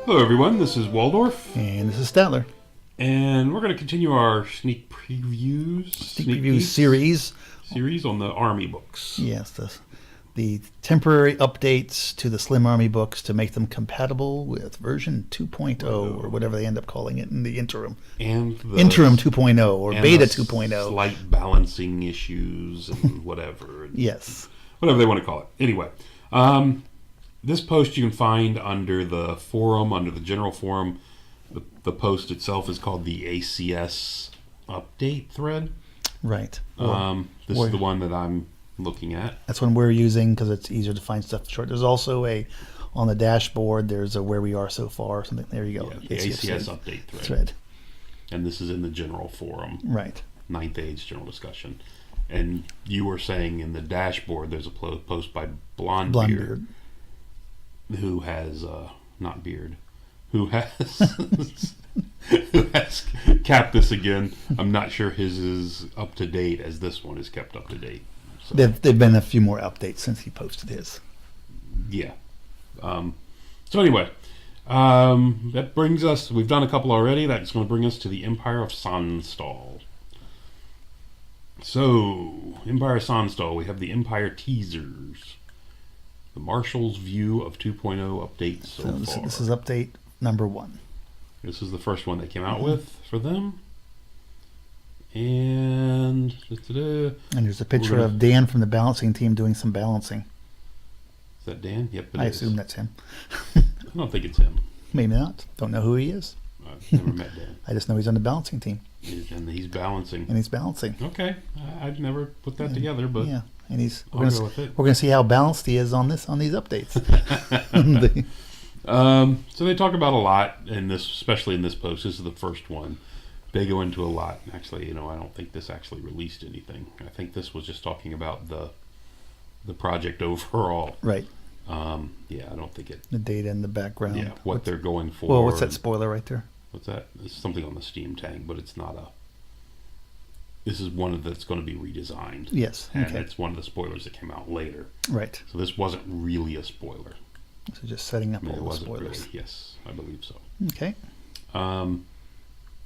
Hello everyone, this is Waldorf. And this is Statler. And we're going to continue our sneak previews. Sneak preview series. Series on the Army books. Yes, the temporary updates to the Slim Army books to make them compatible with version 2.0 or whatever they end up calling it in the interim. And the interim 2.0 or beta 2.0. Slight balancing issues and whatever. Yes. Whatever they want to call it. Anyway, this post you can find under the forum, under the general forum. The post itself is called the ACS update thread. Right. This is the one that I'm looking at. That's one we're using because it's easier to find stuff short. There's also on the dashboard, there's a where we are so far. Something. There you go. Yeah, the ACS update thread. And this is in the general forum. Right. Ninth Age general discussion. And you were saying in the dashboard there's a post by Blondebeard. Who has not beard, who has capped this again. I'm not sure his is up to date as this one is kept up to date. So, there've been a few more updates since he posted his. Yeah. So anyway, that brings us. We've done a couple already. That's going to bring us to the Empire of Sonnstahl. So Empire of Sonnstahl. We have the Empire teasers. The Marshal's view of 2.0 updates so far. This is update number 1. This is the first one they came out with for them. And there's a picture of Dan from the balancing team doing some balancing. Is that Dan? Yep, I assume that's him. I don't think it's him. Maybe not. Don't know who he is. I've never met Dan. I just know he's on the balancing team. And he's balancing. Okay. I've never put that together, but yeah. And we're going to see how balanced he is on these updates. So they talk about a lot in this, especially in this post. This is the first one. They go into a lot. Actually, I don't think this actually released anything. I think this was just talking about the project overall. Right. Yeah, I don't think it. The data in the background. Yeah, what they're going for. Well, what's that spoiler right there? What's that? It's something on the Steam tank, but it's not a. This is one that's going to be redesigned. Yes. And okay. It's one of the spoilers that came out later. Right. So this wasn't really a spoiler. So just setting up all the spoilers. Really, yes, I believe so. Okay.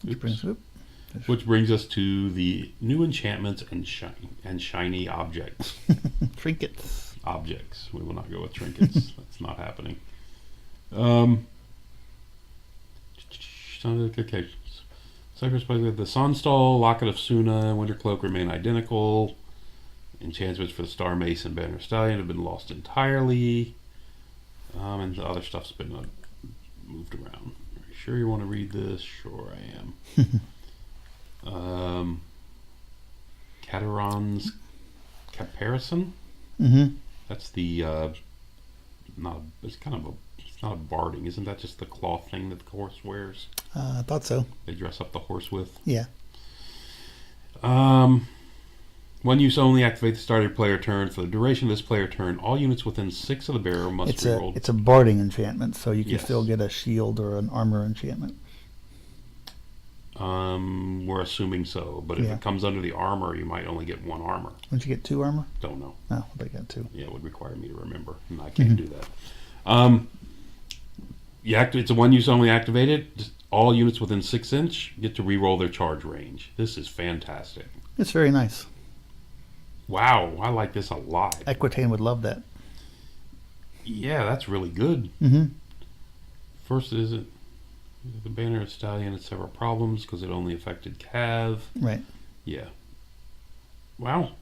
Which brings us to the new enchantments and shiny objects. Trinkets. Objects. We will not go with trinkets. That's not happening. Okay. Cypress Play, the Sonnstahl, Locket of Suna, Winter Cloak remain identical. Enchantments for the Star Mace and Banner Stallion have been lost entirely. And the other stuff's been moved around. Are you sure you want to read this? Sure I am. Cateron's Caparison? Mm-hmm. That's the, it's not a barding. Isn't that just the cloth thing that the horse wears? I thought so. They dress up the horse with? Yeah. One use only. Activate the start of your player turn. For the duration of this player turn, all units within 6 of the bearer must be rolled. It's a barding enchantment, so you can still get a shield or an armor enchantment. We're assuming so, but if it comes under the armor, you might only get 1 armor. Wouldn't you get 2 armor? Don't know. No, but you got 2. Yeah, it would require me to remember, and I can't do that. It's a one use only activated. Just all units within 6 inch get to re-roll their charge range. This is fantastic. It's very nice. Wow, I like this a lot. Equitane would love that. Yeah, that's really good. Mm-hmm. First, the Banner of Stallion had several problems because it only affected Cav. Right. Yeah. Wow.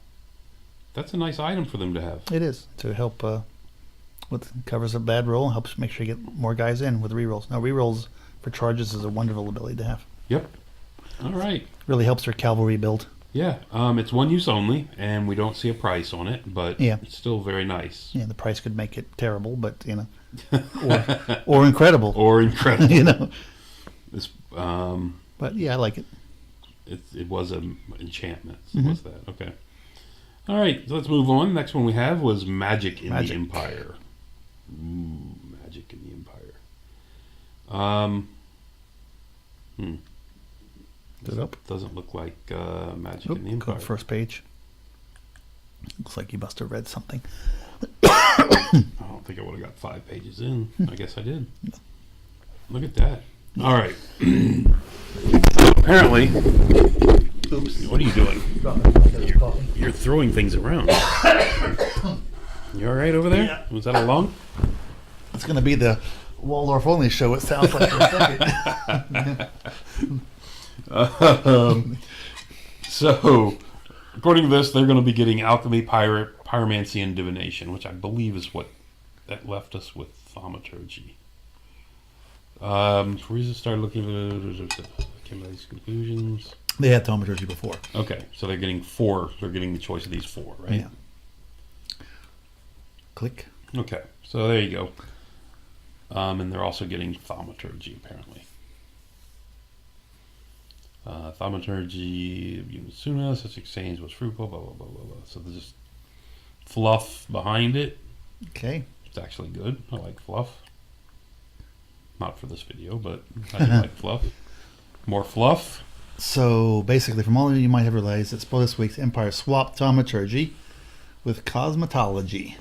That's a nice item for them to have. It is, to help covers a bad roll, helps make sure you get more guys in with rerolls. Now, rerolls for charges is a wonderful ability to have. Yep. All right. Really helps their cavalry build. Yeah, it's one use only, and we don't see a price on it, but it's still very nice. Yeah, the price could make it terrible, but or incredible, or incredible. This, but yeah, I like it. It was an enchantment. Was that okay? All right, so let's move on. Next one we have was Magic in the Empire. Ooh, Magic in the Empire. Doesn't look like Magic in the Empire. Go to first page. Looks like you must have read something. I don't think I would have got 5 pages in. I guess I did. Look at that. All right. So apparently, Oops. what are you doing? You're throwing things around. You all right over there? Yeah. Was that a lung? It's going to be the Waldorf only show, it sounds like, in a second. So, according to this, they're going to be getting alchemy, pyromancy, and divination, which I believe is what that left us with thaumaturgy. Teresa started looking at came to these conclusions. They had thaumaturgy before. Okay, so they're getting 4. They're getting the choice of these 4, right? Yeah. Click. Okay, so there you go. And they're also getting thaumaturgy, apparently. Thaumaturgy, Unisuna, such exchange was fruitful, blah, blah, blah, blah, blah. So there's just fluff behind it. Okay. It's actually good. I like fluff. Not for this video, but I do like fluff. More fluff. So basically, from all of you might have realized that this week's Empire swapped thaumaturgy with cosmetology.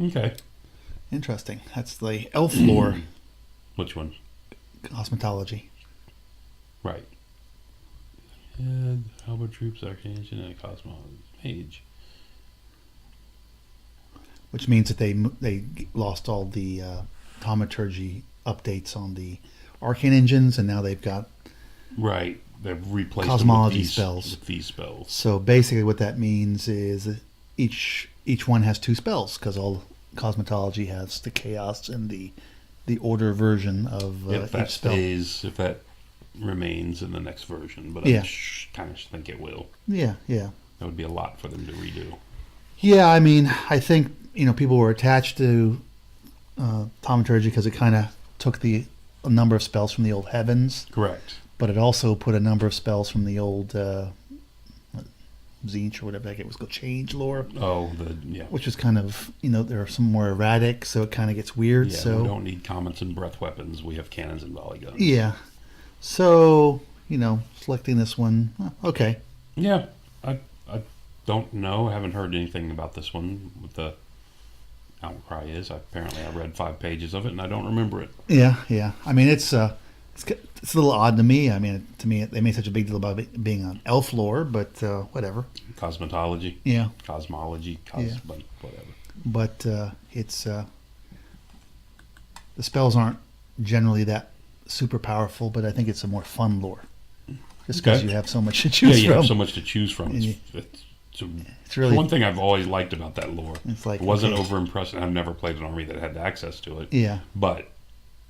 Okay. Interesting. That's the elf lore. Which one? Cosmetology. Right. Head, Halberd Troops, Archangel, and Cosmology Page. Which means that they lost all the thaumaturgy updates on the arcane engines, and now they've got Right. They've replaced cosmology them spells. with these spells. So basically, what that means is each one has 2 spells, because all cosmetology has the chaos and the order version of If that each spell. stays, if that remains in the next version, but Yeah. I kind of think it will. Yeah, yeah. That would be a lot for them to redo. Yeah, I mean, I think, people were attached to thaumaturgy because it kind of took a number of spells from the old heavens, Correct. but it also put a number of spells from the old Zinch or whatever it was called, change lore, Oh, which is kind of, there are some more erratic, so it kind of gets weird. Yeah, so we don't need comets and breath weapons. We have cannons and volley guns. yeah, so selecting this one, okay. Yeah, I don't know. I haven't heard anything about this one. What the outcry is. Apparently, I read 5 pages of it and I don't remember it. Yeah. I mean, it's a little odd to me. I mean, to me, they made such a big deal about it being on elf lore, but whatever. Cosmetology. Yeah. Cosmology. But whatever. But it's the spells aren't generally that super powerful, but I think it's a more fun lore, just because you have so much to choose Yeah, you from. have so much to choose from. It's really one thing I've always liked about that lore. It's like, it wasn't okay. over impressive. I've never played an army that had access to it. Yeah. But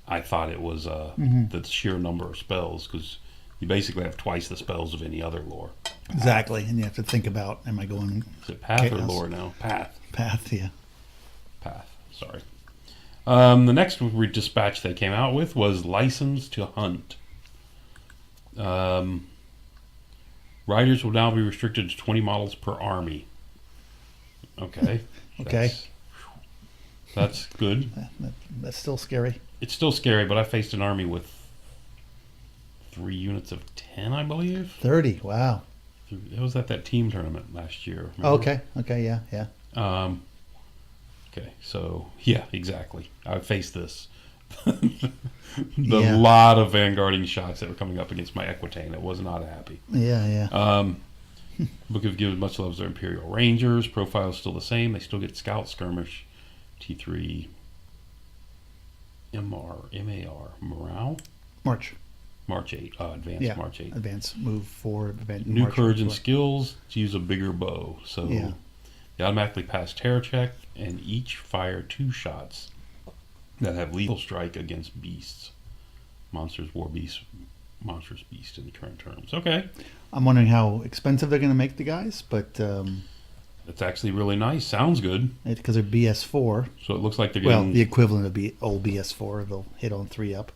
I thought it was the sheer number of spells, because you basically have twice the spells of any other lore. Exactly, and you have to think about, am I going Is it path or chaos? lore now? Path. Path? Yeah. Path. Sorry. The next dispatch they came out with was License to Hunt. Riders will now be restricted to 20 models per army. Okay. Okay. That's good. That's still scary. It's still scary, but I faced an army with 3 units of 10, I believe. 30. Wow. It was at that team tournament last year. Remember? Okay. Yeah. Okay, so yeah, exactly. I faced this. Yeah. Lot of vanguarding shots that were coming up against my Equitane. It was not happy. Yeah. Book of Gives much love to their Imperial Rangers. Profile is still the same. They still get Scout, Skirmish, T3, MAR, Morale? March 8, Advanced March 8. Advance, move forward. New March courage and forward. skills to use a bigger bow. So Yeah. they automatically pass terror check and each fire 2 shots that have lethal strike against beasts. Monsters, war beasts, monstrous beast in the current terms. Okay. I'm wondering how expensive they're going to make the guys, but It's actually really nice. Sounds good. because they're BS4. So it looks like they're Well, getting... the equivalent of old BS4. They'll hit on 3 up.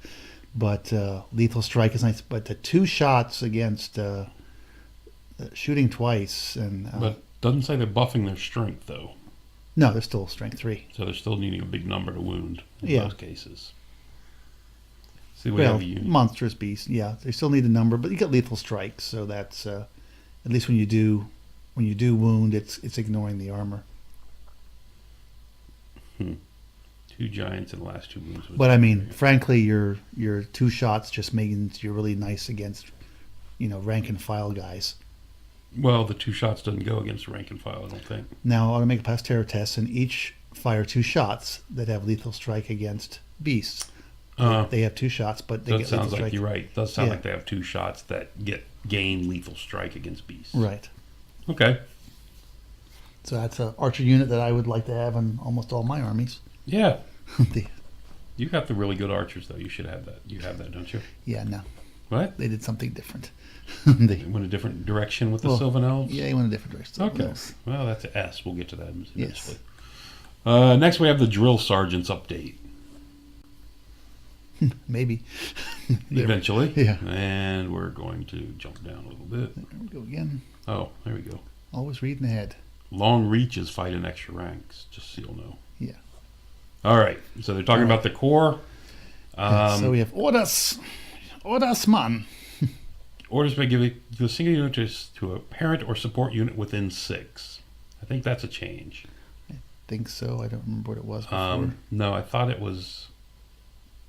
But lethal strike is nice. But the 2 shots against shooting twice and but doesn't say they're buffing their strength, though. no, they're still strength 3. So they're still needing a big number to wound in Yeah. most cases. See, we Well, have a unit. monstrous beast. Yeah, they still need the number, but you get lethal strikes, so that's at least when you do wound, it's ignoring the armor. 2 giants in the last 2 moves. But I mean, frankly, your 2 shots just means you're really nice against, rank and file guys. Well, the 2 shots doesn't go against rank and file, I don't think. Now, I'll make a pass terror test, and each fire 2 shots that have lethal strike against beasts. They have 2 shots, but they get lethal strike. That sounds like you're right. It does sound Yeah. like they have 2 shots that gain lethal strike against beasts. Right. Okay. So that's an archer unit that I would like to have in almost all my armies. Yeah. The- You got the really good archers, though. You should have that. You have that, don't you? yeah, no. What? They did something different. You went a different direction with the Sylvan Elves? Yeah, he went a different direction. Okay. Well, that's an S. We'll get to that eventually. Yes. Next, we have the Drill Sergeants update. Maybe. Eventually. Yeah. And we're going to jump down a little bit. There we go again. Oh, there we go. Always reading ahead. Long reaches fight in extra ranks, just so you'll know. Yeah. All right. So they're talking about the core. So we have Orders. Orders, man. Orders may give a single unit to a parent or support unit within 6. I think that's a change. Think so. I don't remember what it was before. No, I thought it was.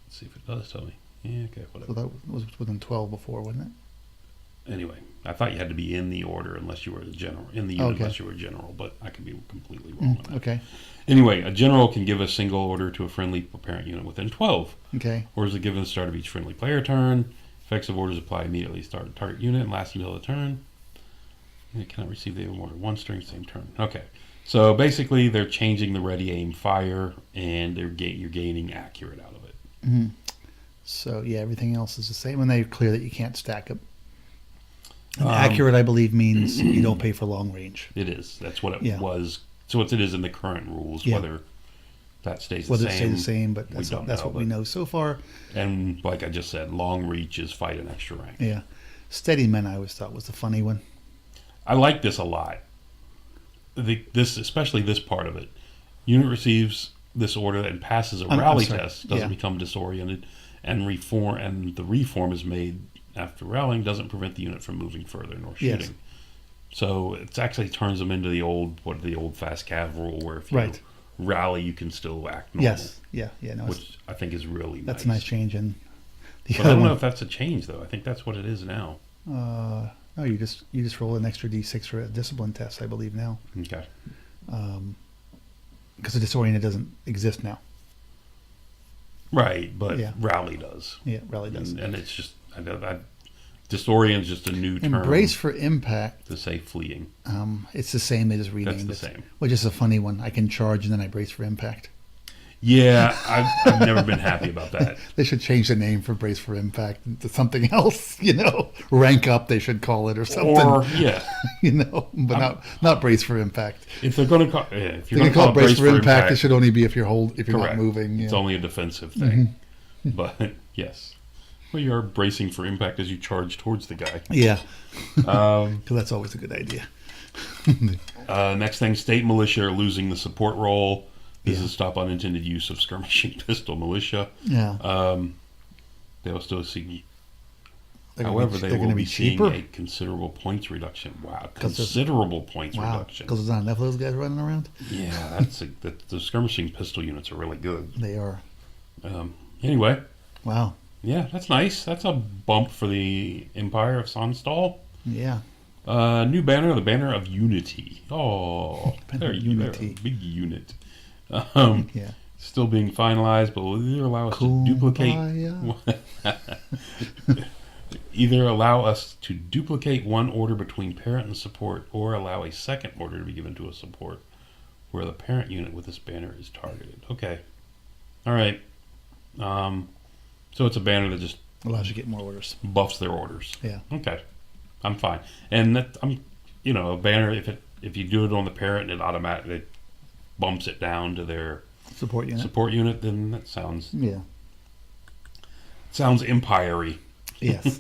Let's see if it does tell me. Yeah, okay, whatever. So that was within 12 before, wasn't it? Anyway, I thought you had to be in the order unless you were a general. In the unit unless you were a general, but I could be completely wrong on that. Okay. Anyway, a general can give a single order to a friendly parent unit within 12. Okay. Orders are given at the start of each friendly player turn. Effects of orders apply immediately to start target unit and last until the turn. It cannot receive the order once during the same turn. Okay. So basically, they're changing the ready, aim, fire, and you're gaining accurate out of it. Mm-hmm. So, yeah, everything else is the same. And they're clear that you can't stack them. And accurate, I believe, means you don't pay for long range. It is. That's what it was. So what it is in the current rules, whether that stays the same. Whether it stays the same, but that's what we know so far. And like I just said, long reach is fight an extra rank. Yeah. Steady Men I always thought was the funny one. I like this a lot. Especially this part of it. Unit receives this order and passes a rally test, doesn't become disoriented, and the reform is made after rallying, doesn't prevent the unit from moving further nor shooting. Yes. So it actually turns them into the old fast cav rule, where if you rally, you can still act normal. Yes, yeah. No, which I think is really nice. That's a nice change. And but I don't know if that's a change, though. I think that's what it is now. No, you just roll an extra d6 for a discipline test, I believe now. Okay. Because the disoriented doesn't exist now. Right, but rally does. Yeah, rally does. And it's just disorient is just a new term. Brace for impact. To say fleeing. It's the same. They just renamed it. That's the same. Which is a funny one. I can charge and then I brace for impact. Yeah, I've never been happy about that. They should change the name for Brace for Impact to something else, Rank Up, they should call it or something. Or, but not Brace for Impact. If they're going to call, if you're going to call it Brace for Impact, it should only be if you're not moving. It's only a defensive thing. Mm-hmm. But, yes. Well, you are bracing for impact as you charge towards the guy. Yeah. Because that's always a good idea. Next thing, State Militia are losing the support role. This is stop unintended use of skirmishing pistol militia. Yeah. They will still see. They will be seeing cheaper? a considerable points reduction. Wow, considerable points reduction. Because there's not enough of those guys running around. Yeah, the skirmishing pistol units are really good. They are. Anyway. Wow. Yeah, that's nice. That's a bump for the Empire of Sonnstahl. Yeah. New banner, the Banner of Unity. Oh, Banner of Unity. Big unit. Yeah. Still being finalized, but will either allow us to duplicate. Either allow us to duplicate one order between parent and support, or allow a second order to be given to a support where the parent unit with this banner is targeted. Okay. All right. So it's a banner that just allows you to get more orders. Buffs their orders. Yeah. Okay. I'm fine. And that a banner if you do it on the parent, it automatically bumps it down to their support unit, then that sounds empire-y. Yes.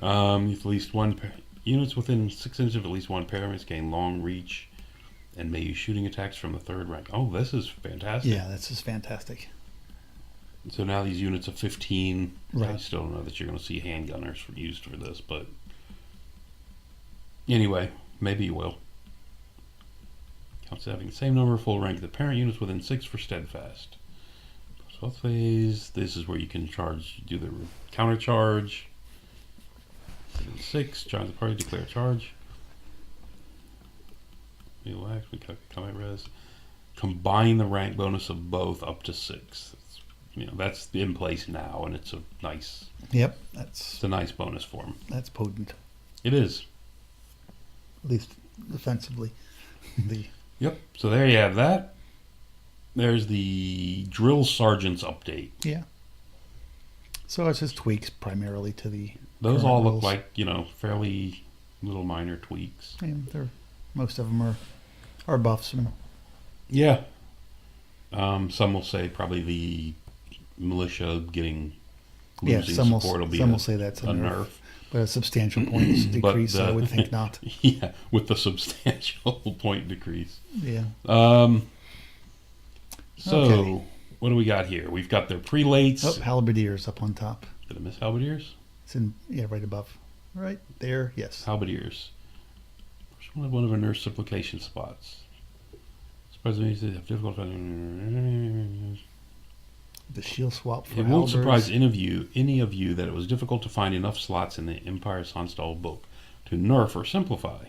At least one units within 6 inches of at least one parent gain long reach and may use shooting attacks from the third rank. Oh, this is fantastic. Yeah, this is fantastic. So now these units of 15, right. I still don't know that you're going to see handgunners used for this, but anyway, maybe you will. Counts as having the same number of full rank of the parent units within 6 for steadfast. both ways. This is where you can do the counter charge. 6, charge the party, declare a charge. Relax, we combat res. Combine the rank bonus of both up to 6. That's in place now, and it's a nice. Yep, it's a nice bonus for him. That's potent. It is. At least defensively. Yep. So there you have that. There's the drill sergeant's update. Yeah. So it's just tweaks primarily to the. Those all look rules. like fairly little minor tweaks. And most of them are buffs. Yeah. Some will say probably the militia losing support will be some will say that's a nerf. But a substantial points decrease, I would think not. Yeah, with the substantial point decrease. Yeah. So, okay. What do we got here? We've got their prelates. Oh, halberdiers up on top. Did I miss halberdiers? It's right above. Right there, yes. Halberdiers. First one of our nurse supplication spots. Surprisingly, they have difficult. The shield swap for It won't halberds. surprise any of you that it was difficult to find enough slots in the Empire of Sonnstahl book to nerf or simplify.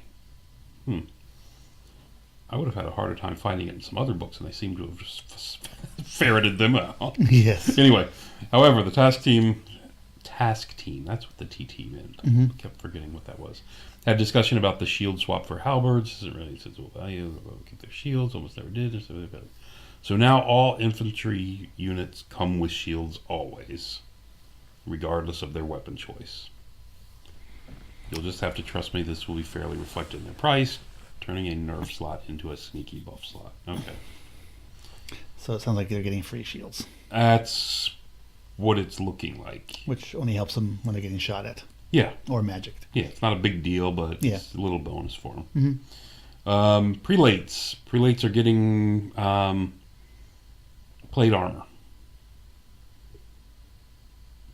I would have had a harder time finding it in some other books, and they seem to have just ferreted them out. Yes. Anyway, however, the task team, that's what the TT meant. Mm-hmm. I kept forgetting what that was. Had discussion about the shield swap for halberds. It really says value. Keep their shields. Almost never did. So now all infantry units come with shields always, regardless of their weapon choice. You'll just have to trust me. This will be fairly reflected in their price, turning a nerf slot into a sneaky buff slot. Okay. So it sounds like they're getting free shields. That's what it's looking like. Which only helps them when they're getting shot at. Yeah. Or magicked. Yeah, it's not a big deal, but Yeah. it's a little bonus for them. Mm-hmm. Prelates. Prelates are getting plate armor.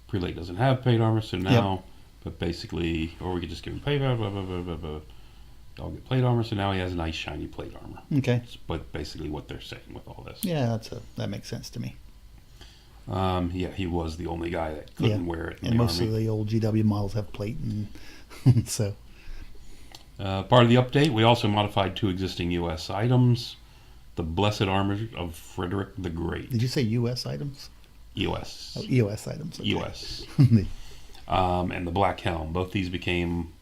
Prelate doesn't have plate armor, so now, but basically, or we could just give him plate armor, I'll get plate armor, so now he has a nice shiny plate armor. Okay. But basically what they're saying with all this. Yeah, that makes sense to me. Yeah, he was the only guy that couldn't wear it in and the most army. of the old GW models have plate, and so. Part of the update, we also modified 2 existing U.S. items. The Blessed Armor of Frederick the Great. Did you say U.S. items? U.S. Oh, EOS items. Okay. U.S. And the Black Helm. Both these became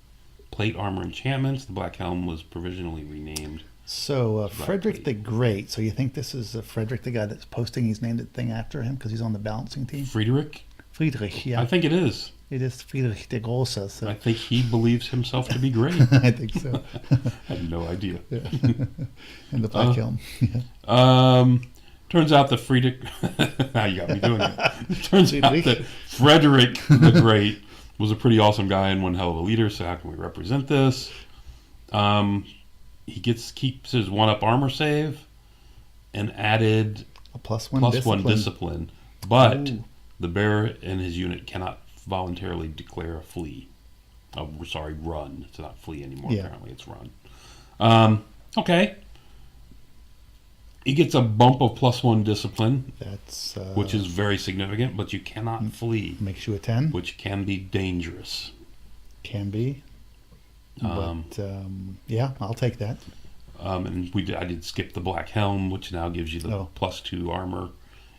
plate armor enchantments. The Black Helm was provisionally renamed. So Frederick the Great. So you think this is Frederick, the guy that's posting? He's named the thing after him because he's on the balancing team. Friedrich? Friedrich, yeah. I think it is. It is Friedrich the Große. So. I think he believes himself to be great. I think so. I had no idea. Yeah. And the Black Helm. Yeah. Turns out that Friedrich... now you got me doing it. Turns out that Frederick the Great was a pretty awesome guy and one hell of a leader, so how can we represent this? He keeps his 1-up armor save and added a +1 discipline. But Ooh. the bearer and his unit cannot voluntarily declare a flee. Run. It's not flee anymore, apparently. It's run. Okay. He gets a bump of +1 discipline. That's which is very significant, but you cannot flee. Makes you a 10. Which can be dangerous. Can be. But, yeah, I'll take that. And I did skip the Black Helm, which now gives you the +2 armor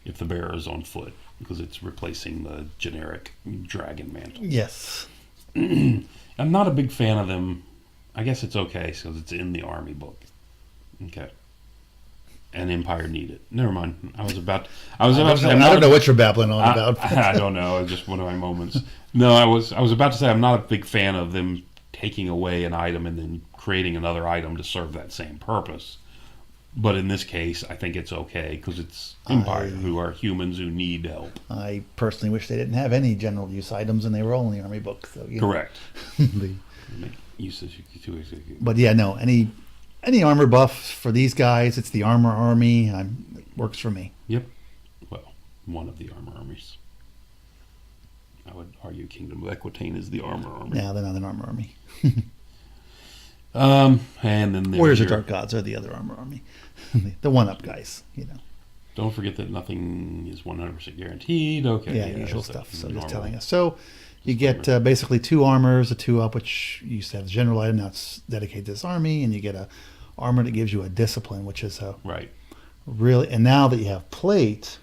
if the bearer is on foot, because it's replacing the generic dragon mantle. Yes. I'm not a big fan of them. I guess it's okay, because it's in the army book. Okay. And Empire need it. Never mind. I was about to say... I don't know what you're babbling on about. I don't know. It's just one of my moments. No, I was about to say I'm not a big fan of them taking away an item and then creating another item to serve that same purpose. But in this case, I think it's okay because it's Empire, who are humans who need help. I personally wish they didn't have any general use items and they were all in the army book. So, correct. But yeah, no, any armor buff for these guys, it's the armor army. It works for me. Yep. Well, one of the armor armies. I would argue Kingdom of Equitaine is the armor army. Yeah, they're not an armor army. And then Warriors of Dark Gods are the other armor army. The 1-up guys, Don't forget that nothing is 100% guaranteed. Okay. Yeah, usual stuff. So normal. just telling us. So you get basically 2 armors, a 2-up, which used to have the general item. Now it's dedicated to this army, and you get a armor that gives you a discipline, which is a right. really. And now that you have plate,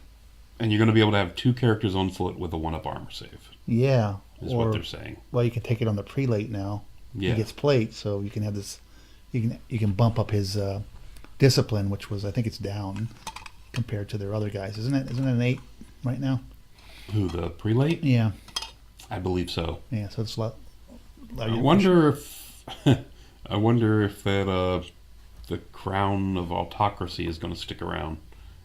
and you're going to be able to have 2 characters on foot with a 1-up armor save. Yeah, is what they're saying. Well, you can take it on the prelate now. Yeah. He gets plate, so you can have this. You can bump up his discipline, which was, I think it's down compared to their other guys, isn't it? Isn't it an 8 right now? Who, the prelate? Yeah. I believe so. Yeah, so it's a lot. I wonder if that the crown of autocracy is going to stick around,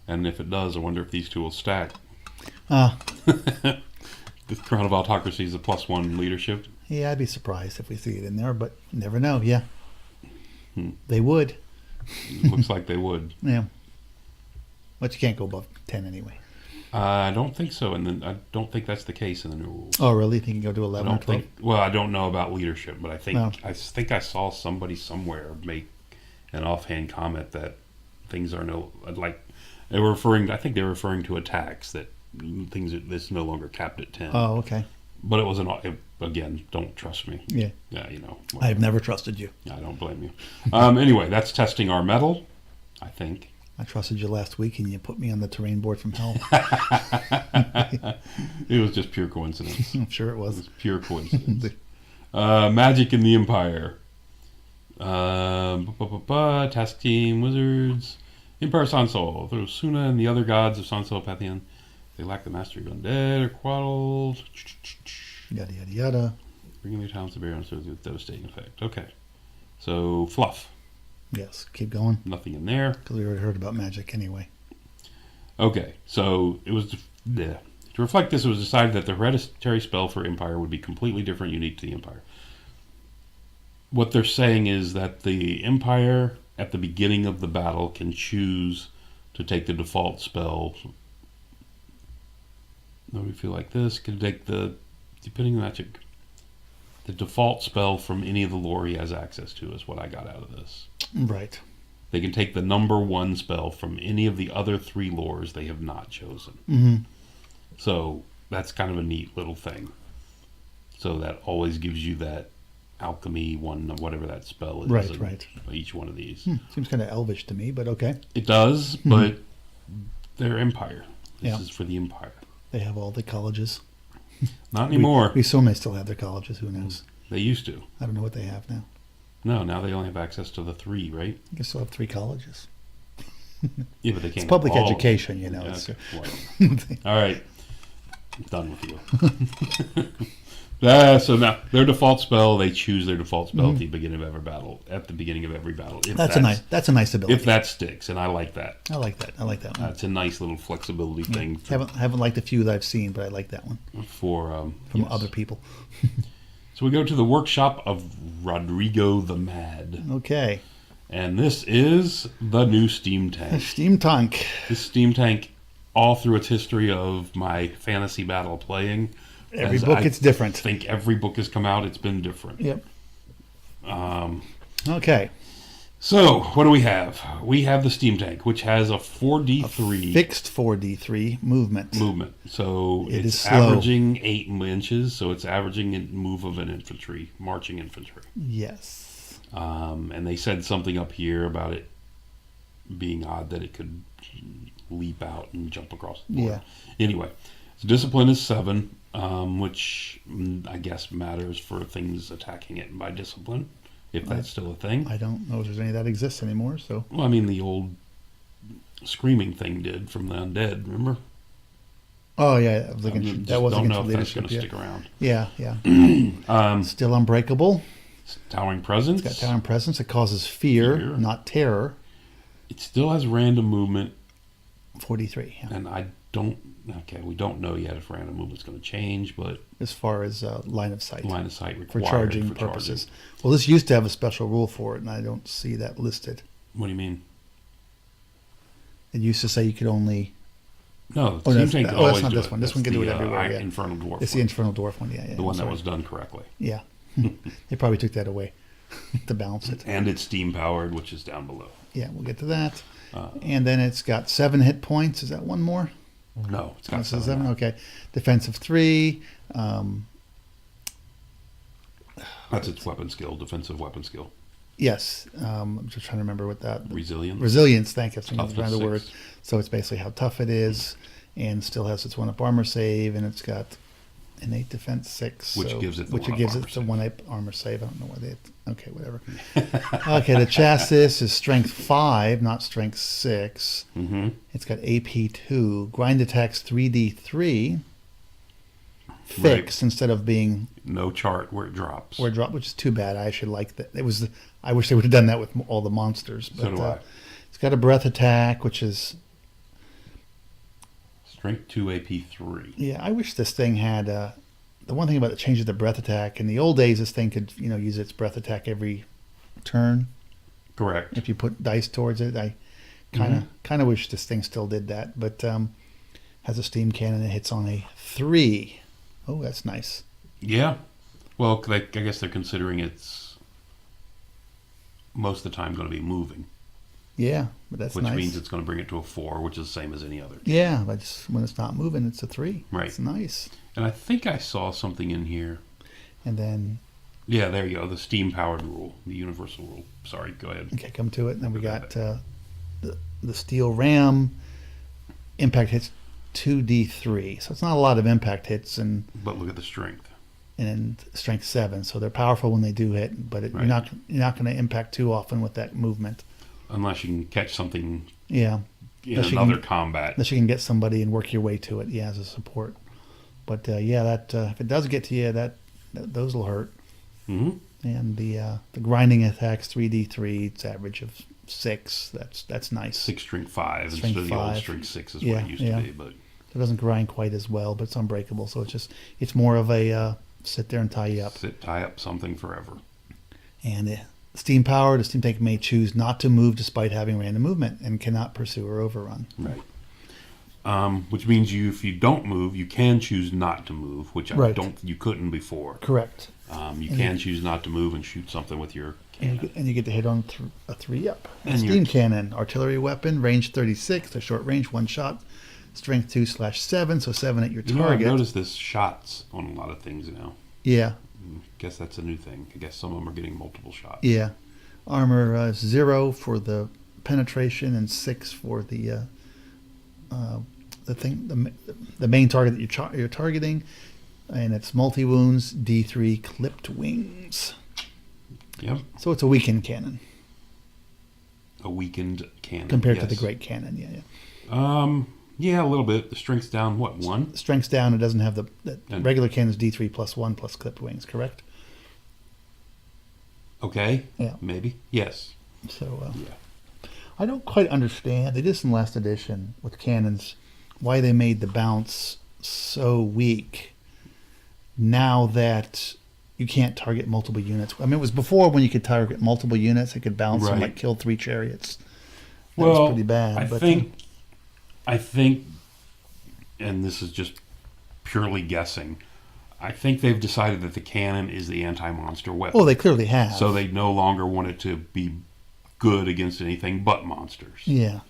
and if it does, I wonder if these 2 will stack. The crown of autocracy is a +1 leadership. Yeah, I'd be surprised if we see it in there, but you never know. Yeah, they would. Looks like they would. Yeah, but you can't go above 10 anyway. I don't think so, and then I don't think that's the case in the new rules. Oh, really? Think you can go to 11 or 12? Well, I don't know about leadership, but I think I saw somebody somewhere make an offhand comment that things are they were referring. I think they were referring to attacks that this no longer capped at 10. Oh, okay. But it was again. Don't trust me. Yeah. Yeah, I've never trusted you. I don't blame you. Anyway, that's testing our metal, I think. I trusted you last week, and you put me on the terrain board from hell. It was just pure coincidence. I'm sure it was. It was pure coincidence. Magic in the Empire. Task Team, Wizards. Empire of Sonnstahl. Through Suna and the other gods of Sonnstahl Pantheon. They lack the mastery of undead or quaddled. Yada, yada, yada. Bringing their talents to bear on swords with devastating effect. Okay. So, fluff. Yes, keep going. Nothing in there. Because we already heard about magic anyway. Okay, so it was... To reflect this, it was decided that the hereditary spell for Empire would be completely different, unique to the Empire. What they're saying is that the Empire, at the beginning of the battle, can choose to take the default spell. Nobody feel like this. Can take depending on magic, the default spell from any of the lore he has access to is what I got out of this. Right. They can take the number 1 spell from any of the other 3 lores they have not chosen. Mm-hmm. So that's kind of a neat little thing. So that always gives you that alchemy one, whatever that spell is. Right. Each one of these. Seems kind of elvish to me, but okay. It does, but they're Empire. This Yeah. is for the Empire. They have all the colleges. Not anymore. We still may still have their colleges. Who knows? They used to. I don't know what they have now. No, now they only have access to the 3, right? I guess they'll have 3 colleges. Yeah, but they can't. It's public all- education, you know. Yeah, It's, okay. Well, all right. I'm done with you. So now their default spell, they choose their default spell at the beginning of every battle. At the beginning of every battle. If that's a nice ability. If that sticks, and I like that. I like that one. That's a nice little flexibility thing. Haven't liked a few that I've seen, but I like that one From other people. So we go to the workshop of Rodrigo the Mad. Okay. And this is the new steam tank. Steam tank. This steam tank, all through its history of my fantasy battle playing. Every book it's different. I think every book has come out, it's been different. Yep. Okay. So, what do we have? We have the steam tank, which has a 4d3. Fixed 4d3 movement. So It is it's slow. averaging 8 inches, so it's averaging a move of an infantry, marching infantry. Yes. And they said something up here about it being odd that it could leap out and jump across the board. Yeah. Anyway, its discipline is 7, which I guess matters for things attacking it by discipline, if that's still a thing. I don't know if there's any that exists anymore. So. Well, I mean, the old screaming thing did from the undead, remember? Oh yeah, I was looking, that was don't know against if that's leadership. going to Yeah. stick around. Yeah. Still unbreakable. Towering presence. It's got towering presence. It causes fear, not terror. It still has random movement. 43. Yeah. And I don't. Okay, we don't know yet if random movement's going to change, but As far as line of sight. line of sight For required charging purposes. Well, this used to have a special rule for it, and I don't see that listed. What do you mean? It used to say you could only. No, Oh, that's that's not this one. This one can do it everywhere. Yeah. Infernal Dwarf. It's the Infernal Dwarf one. Yeah. the one that was done correctly. Yeah. They probably took that away to balance it. And it's steam powered, which is down below. Yeah, we'll get to that. And then it's got 7 hit points. Is that one more? No, it's got Oh, 7. Okay. Defensive 3. That's its weapon skill, defensive weapon skill. Yes. I'm just trying to remember what that. Resilience. Resilience, thank you. That's Toughness the word. 6. So it's basically how tough it is, and still has its 1-up armor save, and it's got innate defense 6. Which gives it the which 1-up gives armor it the save. 1-up armor save. I don't know why they. Okay, whatever. Okay, the chassis is strength 5, not strength 6. Mm-hmm. It's got AP 2. Grind attacks 3d3. Fixed instead of being No chart where it drops. which is too bad. I actually like that. I wish they would have done that with all the monsters. But, So do I. It's got a breath attack, which is Strength 2, AP 3. yeah. I wish this thing had the one thing about the change of the breath attack. In the old days, this thing could use its breath attack every turn Correct. if you put dice towards it. I kind of wish this thing still did that, but has a steam cannon that hits on a 3. Oh, that's nice. Yeah. Well, I guess they're considering it's most of the time going to be moving, Yeah, but that's which nice. means it's going to bring it to a 4, which is the same as any other. Yeah, but when it's not moving, it's a 3. Right. It's nice. And I think I saw something in here. And then, Yeah, there you go. The steam-powered rule, the universal rule. Sorry, go ahead. okay, come to it. And then we got the steel ram. Impact hits 2d3. So it's not a lot of impact hits, and But look at the strength. strength 7. So they're powerful when they do hit, but Right. you're not going to impact too often with that movement. Unless you can catch something Yeah. in Unless you another can- combat. Unless you can get somebody and work your way to it, as a support. But that if it does get to you, those will hurt. Mm-hmm. And the grinding attacks 3d3. It's average of 6. That's nice. 6 strength 5 Strength instead of the old 5. strength 6 is Yeah, what it used yeah. to be. But It doesn't grind quite as well, but it's unbreakable. So it's more of a sit there and tie you up. tie up something forever. And steam power, the steam tank may choose not to move despite having random movement and cannot pursue or overrun. Right. Which means if you don't move, you can choose not to move, which Right. you couldn't before. Correct. You can choose not to move and shoot something with your cannon. And you get to hit on a 3-up. And Steam cannon, artillery weapon, range 36, a short range, 1 shot, strength 2/7, so 7 at your I've target. noticed this shots on a lot of things now. Yeah, Guess that's a new thing. I guess some of them are getting multiple shots. yeah. Armor 0 for the penetration and 6 for the main target that you're targeting, and it's multi wounds, D3 clipped wings. Yep. So it's a weakened cannon A weakened cannon. compared to yes. the great cannon. Yeah. Yeah, a little bit. The strength's down, 1? Strength's down. It doesn't have the And- regular cannon's D3 +1 plus clipped wings. Correct. Okay. Yeah. Maybe. Yes. So Yeah. I don't quite understand. They did some last edition with cannons. Why they made the bounce so weak now that you can't target multiple units. I mean, it was before when you could target multiple units, it could bounce and Right. kill 3 chariots. That Well, was pretty bad. I think, and this is just purely guessing, I think they've decided that the cannon is the anti-monster weapon. Well, they clearly have. So they no longer want it to be good against anything but monsters. Yeah.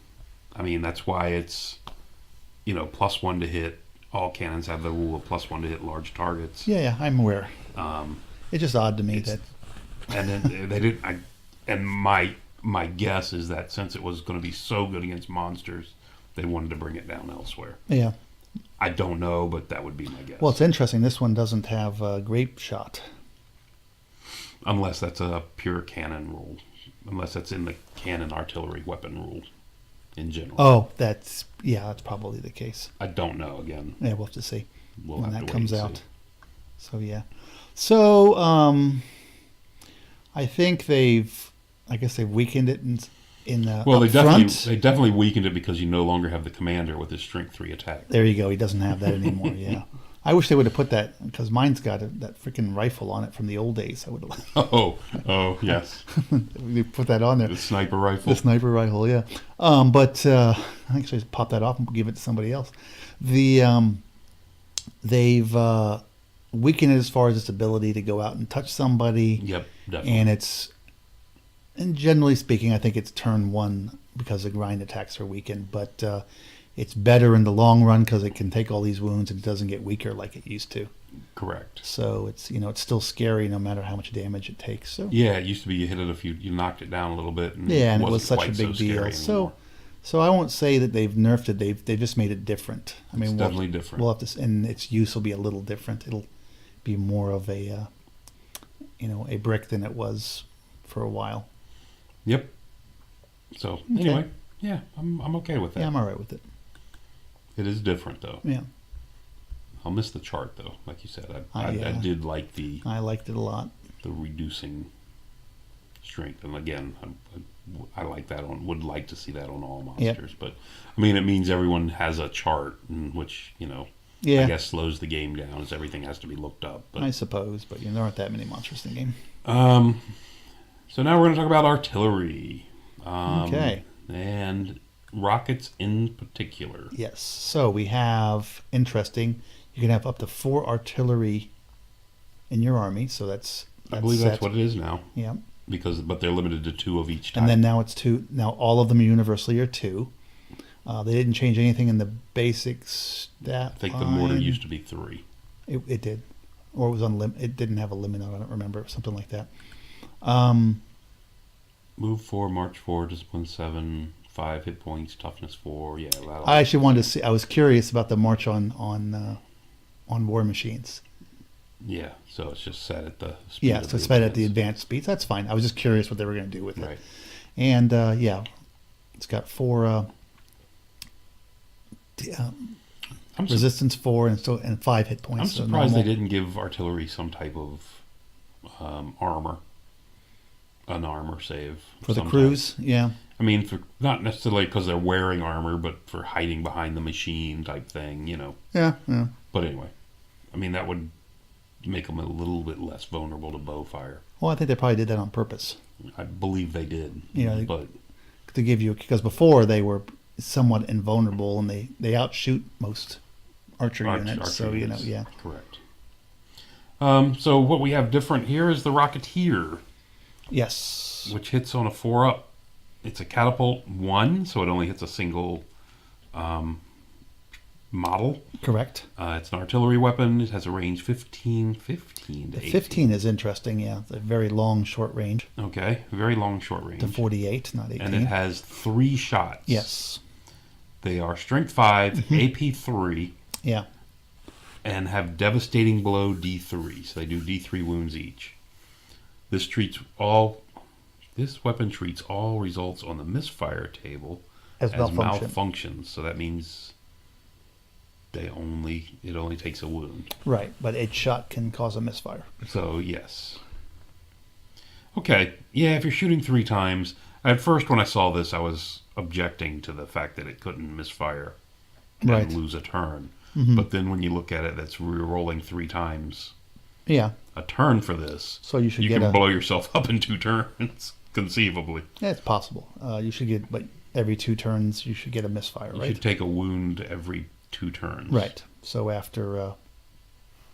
I mean, that's why it's, +1 to hit. All cannons have the rule of +1 to hit large targets. Yeah, I'm aware. It's just odd to me It's- that. And then they didn't. And my guess is that since it was going to be so good against monsters, they wanted to bring it down elsewhere. Yeah. I don't know, but that would be my guess. Well, it's interesting. This one doesn't have grape shot. Unless that's a pure cannon rule. Unless that's in the cannon artillery weapon rule in general. Oh, that's probably the case. I don't know. Again, Yeah, we'll have to see we'll when have that to comes wait and out. see. So yeah. So I think they've weakened it in Well, up they front. definitely weakened it because you no longer have the commander with his strength 3 attack. There you go. He doesn't have that anymore. Yeah. I wish they would have put that because mine's got that freaking rifle on it from the old days. I would have. Oh, yes, They put that on there. the sniper rifle. The sniper rifle, yeah. But I think I should pop that off and give it to somebody else. They've weakened it as far as its ability to go out and touch somebody. Yep, definitely. And generally speaking, I think it's turn 1 because the grind attacks are weakened. But it's better in the long run because it can take all these wounds and it doesn't get weaker like it used to. Correct. So it's it's still scary no matter how much damage it takes. So yeah, it used to be you hit it you knocked it down a little bit. And yeah, and it was wasn't such a quite big so deal. scary anymore. So I won't say that they've nerfed it. They've just made it different. I mean, It's definitely different. We'll have to, and its use will be a little different. It'll be more of a a brick than it was for a while. Yep. So anyway, yeah, I'm okay with that. Yeah, I'm all right with it. It is different though. Yeah. I'll miss the chart though, like you said. I did like I liked it a lot. The reducing strength, and again, I like that on. Would like to see that on all monsters, Yep. but I mean, it means everyone has a chart, which Yeah. I guess slows the game down, as everything has to be looked up. But I suppose, but there aren't that many monsters in the game. so now we're going to talk about artillery. Okay. And rockets in particular. Yes. So we have interesting. You can have up to 4 artillery in your army. So that's I believe set. that's what it is now. Yeah. But they're limited to 2 of each type. And then now it's 2. Now all of them universally are 2. They didn't change anything in the basic stat. I think the mortar used to be 3. It did, or it was unlimited. It didn't have a limit on it. I don't remember, something like that. Move 4, march 4, discipline 7, 5 hit points, toughness 4. Yeah, I actually wanted to see. I was curious about the march on war machines. Yeah, so it's just set at the speed. Yeah, so it's set at the advanced speeds. That's fine. I was just curious what they were going to do with it. Right. And it's got 4 resistance 4 and 5 hit points. I'm surprised they didn't give artillery some type of armor, an armor save for the crews. Yeah. I mean, not necessarily because they're wearing armor, but for hiding behind the machine type thing, Yeah. But anyway, I mean that would make them a little bit less vulnerable to bow fire. Well, I think they probably did that on purpose. I believe they did. But to give you, because before they were somewhat invulnerable and they outshoot most archer units. So units. Yeah. Correct. So what we have different here is the Rocketeer. Yes. Which hits on a 4-up. It's a catapult 1, so it only hits a single model. Correct. It's an artillery weapon. It has a range 15 to 18. 15 is interesting, yeah. It's a very long, short range. Okay, very long, short range. To 48, not 18. And it has 3 shots. Yes. They are strength 5, AP 3. Yeah. And have devastating blow D3. So they do D3 wounds each. This weapon treats all results on the misfire table as malfunctions. So that means it only takes a wound. Right, but a shot can cause a misfire. So yes. Okay, yeah, if you're shooting 3 times, at first when I saw this I was objecting to the fact that it couldn't misfire and lose a turn. Mm-hmm. But then when you look at it, that's re-rolling 3 times. Yeah. A turn for this. So you can blow yourself up in 2 turns, conceivably. Yeah, it's possible. You should get, but every 2 turns you should get a misfire, right? You should take a wound every 2 turns. Right. So after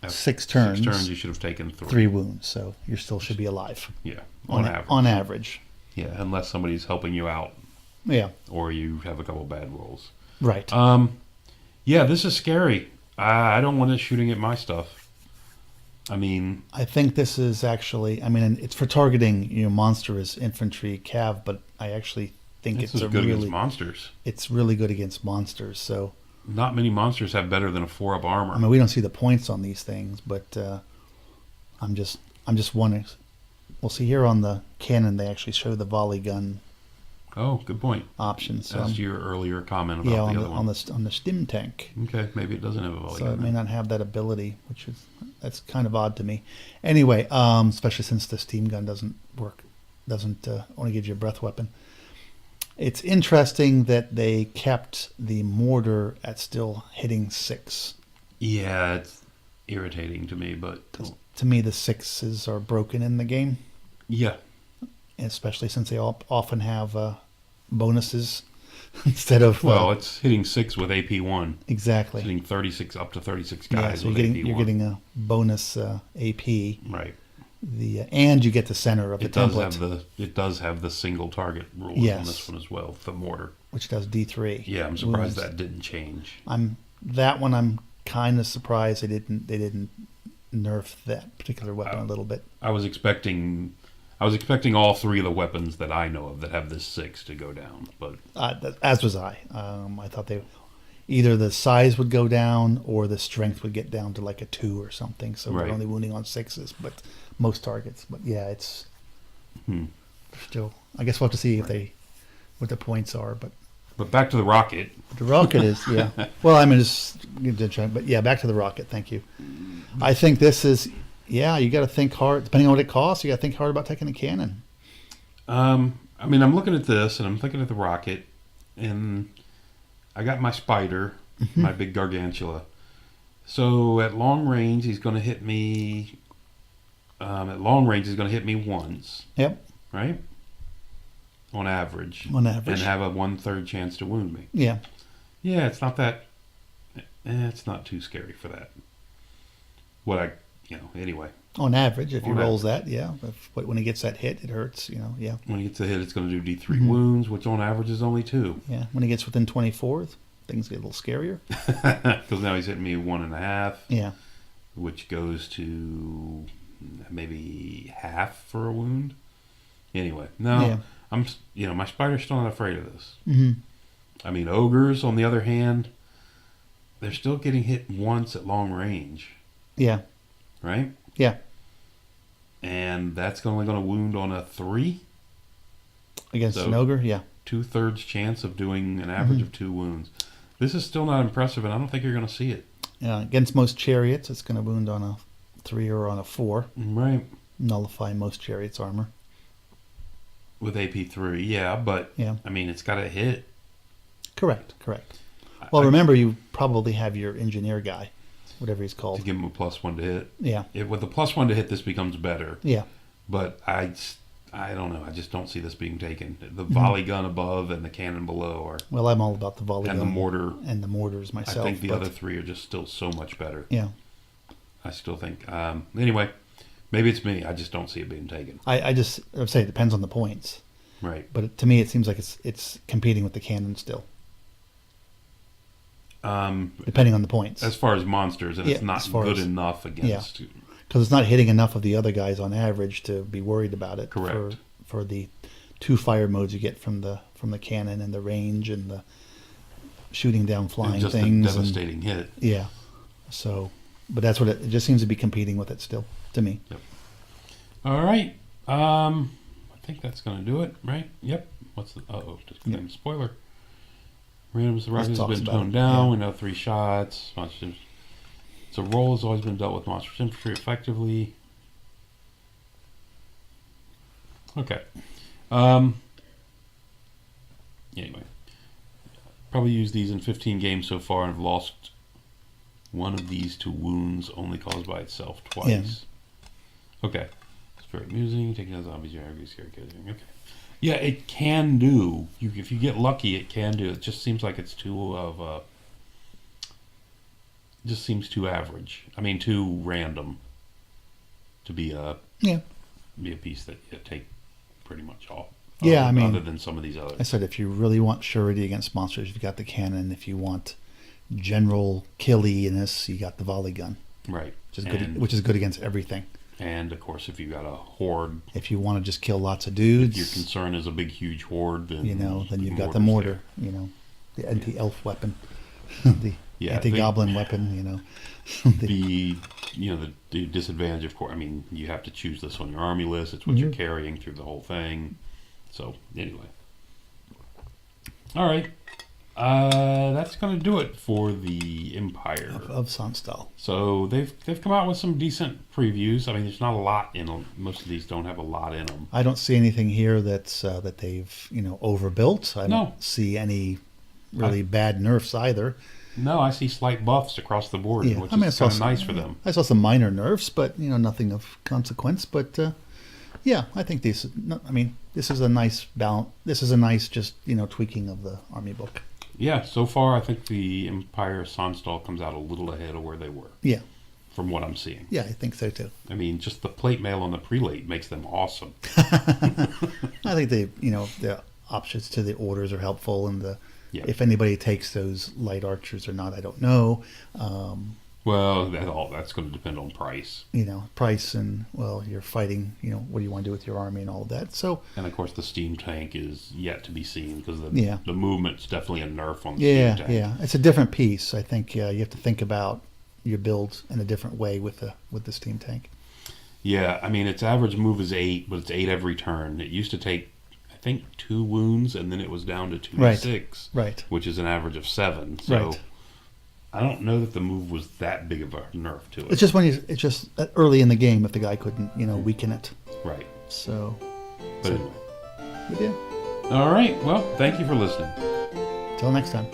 6 turns, you should have taken 3. 3 wounds. So you still should be alive. Yeah, on average. On average. Yeah, unless somebody's helping you out. Yeah. Or you have a couple bad rolls. Right. Yeah, this is scary. I don't want it shooting at my stuff. I mean, I think this is actually. I mean, it's for targeting monstrous infantry cav, but I actually think it's good against monsters. It's really good against monsters. So not many monsters have better than a 4-up armor. I mean, we don't see the points on these things, but I'm just wondering. We'll see here on the cannon. They actually show the volley gun. Oh, good point. Options. So that's your earlier comment about the other one. on the stim tank. Okay, maybe it doesn't have a volley gun. So it may not have that ability, that's kind of odd to me. Anyway, especially since the steam gun doesn't only gives you a breath weapon. It's interesting that they kept the mortar at still hitting 6. Yeah, it's irritating to me, but to me the 6s are broken in the game. Yeah. Especially since they often have bonuses instead of. Well, it's hitting 6 with AP1. Exactly. It's hitting up to 36 guys. Yeah, so you're getting a bonus AP. Right. and you get the center of the template. It does have the single target rule on this one as well, the mortar, which does D3. Yeah, I'm surprised that didn't change. I'm kind of surprised they didn't nerf that particular weapon a little bit. I was expecting all three of the weapons that I know of that have this 6 to go down, but as was I. I thought either the size would go down or the strength would get down to like a 2 or something. So we're only wounding on 6s, but most targets. But yeah, it's still. I guess we'll have to see what the points are. But back to the rocket. The rocket is Well, I mean, but yeah, back to the rocket. Thank you. I think this is. Yeah, you got to think hard. Depending on what it costs, you got to think hard about taking a cannon. I mean, I'm looking at this, and I'm thinking of the rocket, and I got my spider, my big gargantula. So at long range, he's going to hit me. At long range, he's going to hit me once. Yep. Right. On average. On average. And have a 1/3 chance to wound me. Yeah. Yeah, it's not that. It's not too scary for that. Anyway. On average, if he rolls that, yeah. But when he gets that hit, it hurts, yeah. When he gets the hit, it's going to do D3 wounds, which on average is only 2. Yeah. When he gets within 24, things get a little scarier. Because now he's hitting me 1.5. Yeah. Which goes to maybe half for a wound. Anyway, no, my spider's still not afraid of this. Mm-hmm. I mean, ogres, on the other hand, they're still getting hit once at long range. Yeah. Right? Yeah. And that's only going to wound on a 3? Against an ogre, yeah. 2/3 chance of doing an average of 2 wounds. This is still not impressive, and I don't think you're going to see it. Yeah, against most chariots, it's going to wound on a 3 or on a 4. Right. Nullify most chariots' armor. With AP3, yeah, but I mean, it's got to hit. Correct. Well, remember, you probably have your engineer guy, whatever he's called. To give him a +1 to hit. Yeah. With a +1 to hit, this becomes better. Yeah. But I don't know. I just don't see this being taken. The volley gun above and the cannon below are. Well, I'm all about the volley gun. And the mortar. And the mortars myself. I think the other 3 are just still so much better. Yeah. I still think. Anyway, maybe it's me. I just don't see it being taken. I would say it depends on the points. Right. But to me, it seems like it's competing with the cannon still. Depending on the points. As far as monsters, and it's not good enough against. Yeah. Because it's not hitting enough of the other guys on average to be worried about it. Correct. For the 2 fire modes you get from the cannon and the range and the shooting down flying just things. Just a devastating hit. Yeah. So, but that's what it just seems to be competing with it still, to me. Yep. All right. I think that's going to do it, right? Yep. Just spoiler. Random's the rocket has been toned down. We know 3 shots. Monsters. So roll has always been dealt with monsters infantry effectively. Okay. Anyway, probably used these in 15 games so far and have lost one of these to wounds only caused by itself twice. Yeah. Okay. It's very amusing. Taking out zombies, you're scary. Okay. Yeah, it can do. If you get lucky, it can do. It just seems like it's just seems too average. I mean, too random to be a piece that you take pretty much all. Yeah, I mean, other than some of these others. I said if you really want surety against monsters, you've got the cannon. If you want general killiness, you got the volley gun. Right. Which is good against everything. And of course, if you got a horde, if you want to just kill lots of dudes, if your concern is a big, huge horde, then then you've got the mortar. The anti-elf weapon, the anti-goblin weapon. the disadvantage, of course. I mean, you have to choose this on your army list. It's what you're carrying through the whole thing. So anyway, all right. That's going to do it for the Empire of Sonnstahl. So they've come out with some decent previews. I mean, there's not a lot in them. Most of these don't have a lot in them. I don't see anything here that's that they've overbuilt. I don't see any really bad nerfs either. No, I see slight buffs across the board, which is kind of nice for them. I saw some minor nerfs, but nothing of consequence. But I think this is a nice balance. This is a nice just tweaking of the army book. Yeah, so far I think the Empire of Sonnstahl comes out a little ahead of where they were. Yeah. from what I'm seeing. Yeah, I think so too. I mean, just the plate mail on the prelate makes them awesome. I think the options to the orders are helpful, and if anybody takes those light archers or not, I don't know. Well, that's going to depend on price. Price and, well, you're fighting, what do you want to do with your army and all of that. So, and of course the steam tank is yet to be seen, because the movement's definitely a nerf on the steam tank. Yeah, it's a different piece. I think you have to think about your build in a different way with the steam tank. Yeah, I mean, its average move is 8, but it's 8 every turn. It used to take, I think, 2 wounds, and then it was down to 2d6, right, which is an average of 7. So. Right. I don't know that the move was that big of a nerf to it. It's just early in the game if the guy couldn't, weaken it. Right. So. But anyway. But yeah. All right. Well, thank you for listening. Till next time.